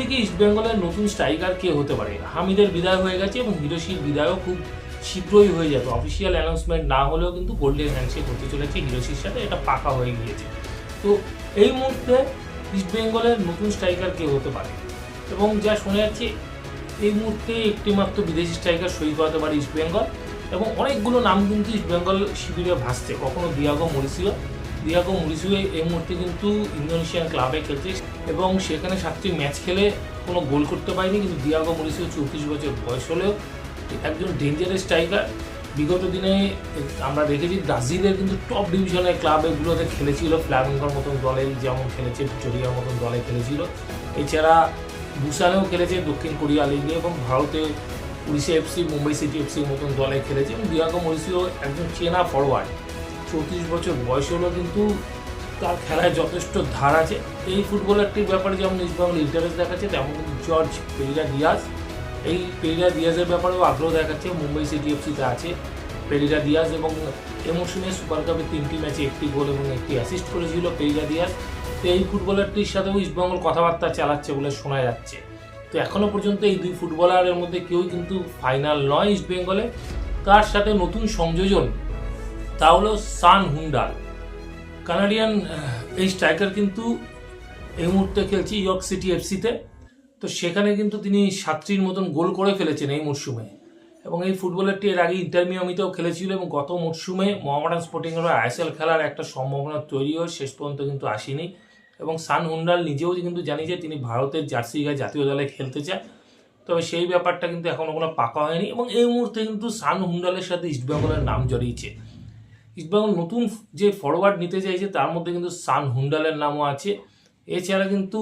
কি ইস্টবেঙ্গলের নতুন স্ট্রাইকার কে হতে পারে? হামিদের বিদায় হয়ে গেছে এবং হিরোশির বিদায়ও খুব শীঘ্রই হয়ে যাবে। অফিসিয়াল অ্যানাউন্সমেন্ট না হলেও কিন্তু গোল্ডেন হ্যান্ডশেক হতে চলেছে হিরোশির সাথে, এটা পাকা হয়ে গিয়েছে। তো এই মুহূর্তে ইস্টবেঙ্গলের নতুন স্ট্রাইকার কে হতে পারে, এবং যা শোনা যাচ্ছে এই মুহূর্তে একটি মাত্র বিদেশি স্ট্রাইকার সই করাতে পারে ইস্টবেঙ্গল, এবং অনেকগুলো নাম কিন্তু ইস্টবেঙ্গল শিবিরে ভাসছে। কখনো দিয়াগো মরিসিও এই মুহূর্তে কিন্তু ইন্দোনেশিয়ান ক্লাবে খেলছে এবং সেখানে 7টি ম্যাচ খেলে কোনো গোল করতে পারেনি, কিন্তু দিয়াগো মরিসিও 34 বছর বয়স হলেও একজন ডেঞ্জারাস স্ট্রাইকার। বিগত দিনে আমরা দেখেছি ব্রাজিলের কিন্তু টপ ডিভিশনের ক্লাবগুলোতে খেলেছিল, ফ্ল্যামেঙ্গোর মতন দলে যেমন খেলেছে, ভিক্টোরিয়ার মতন দলে খেলেছিল। এছাড়া বুসানেও খেলেছে দক্ষিণ কোরিয়া লিগে, এবং ভারতে উড়িষ্যা এফসি, মুম্বাই সিটি এফসির মতন দলে খেলেছে। এবং দিয়াগো মরিসিও একজন চেনা ফরওয়ার্ড, 34 বছর বয়স হলেও কিন্তু তার খেলায় যথেষ্ট ধার আছে। এই ফুটবলারটির ব্যাপারে যেমন ইস্টবেঙ্গল ইন্টারেস্ট দেখাচ্ছে, তেমন কিন্তু জর্জ পেরিরা দিয়াজের ব্যাপারেও আগ্রহ দেখাচ্ছে। মুম্বাই সিটি এফসিতে আছে পেরিরা দিয়াজ, এবং এ মৌসুমে সুপার কাপে 3টি ম্যাচে 1টি গোল এবং 1টি অ্যাসিস্ট করেছিল পেরিরা দিয়াজ। তো এই ফুটবলারটির সাথেও ইস্টবেঙ্গল কথাবার্তা চালাচ্ছে বলে শোনা যাচ্ছে। তো এখনও পর্যন্ত এই দুই ফুটবলারের মধ্যে কেউই কিন্তু ফাইনাল নয় ইস্টবেঙ্গলে। তার সাথে নতুন সংযোজন তা হলো সান হুন্ডাল, কানাডিয়ান এই স্ট্রাইকার কিন্তু এই মুহূর্তে খেলছে ইয়র্ক সিটি এফসিতে। তো সেখানে কিন্তু তিনি 7টির মতন গোল করে ফেলেছেন এই মরশুমে, এবং এই ফুটবলারটি এর আগে ইন্টার মিয়ামিতেও খেলেছিল, এবং গত মরশুমে মোহামেডান স্পোর্টিংয়ের আইএসএল খেলার একটা সম্ভাবনা তৈরি হয়, শেষ পর্যন্ত কিন্তু আসেনি। এবং সান হুন্ডাল নিজেও কিন্তু জানি যে তিনি ভারতের জার্সি গায়ে জাতীয় দলে খেলতে চায়, তবে সেই ব্যাপারটা কিন্তু এখনও কোনো পাকা হয়নি। এবং এই মুহূর্তে কিন্তু সান হুন্ডালের সাথে ইস্টবেঙ্গলের নাম জড়িয়েছে। ইস্টবেঙ্গল নতুন যে ফরওয়ার্ড নিতে চাইছে তার মধ্যে কিন্তু সান হুন্ডালের নামও আছে। এছাড়া কিন্তু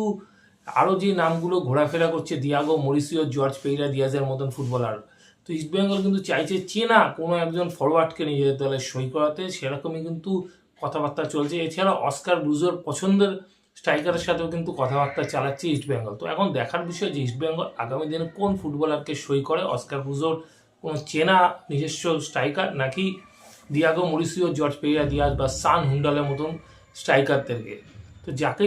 আরও যে নামগুলো ঘোরাফেরা করছে, দিয়াগো মরিসিও, জর্জ পেরিরা দিয়াজের মতন ফুটবলার। তো ইস্টবেঙ্গল কিন্তু চাইছে চেনা কোনো একজন ফরওয়ার্ডকে নিজেদের দলে সই করাতে, সেরকমই কিন্তু কথাবার্তা চলছে। এছাড়া অস্কার ব্রুজোর পছন্দের স্ট্রাইকারের সাথেও কিন্তু কথাবার্তা চালাচ্ছে ইস্টবেঙ্গল। তো এখন দেখার বিষয় যে ইস্টবেঙ্গল আগামী দিনে কোন ফুটবলারকে সই করে, অস্কার ব্রুজোর কোনো চেনা নিজস্ব স্ট্রাইকার, নাকি দিয়াগো মরিসিও, জর্জ পেরিরা দিয়াজ বা সান হুন্ডালের মতন স্ট্রাইকারদেরকে। তো যাকে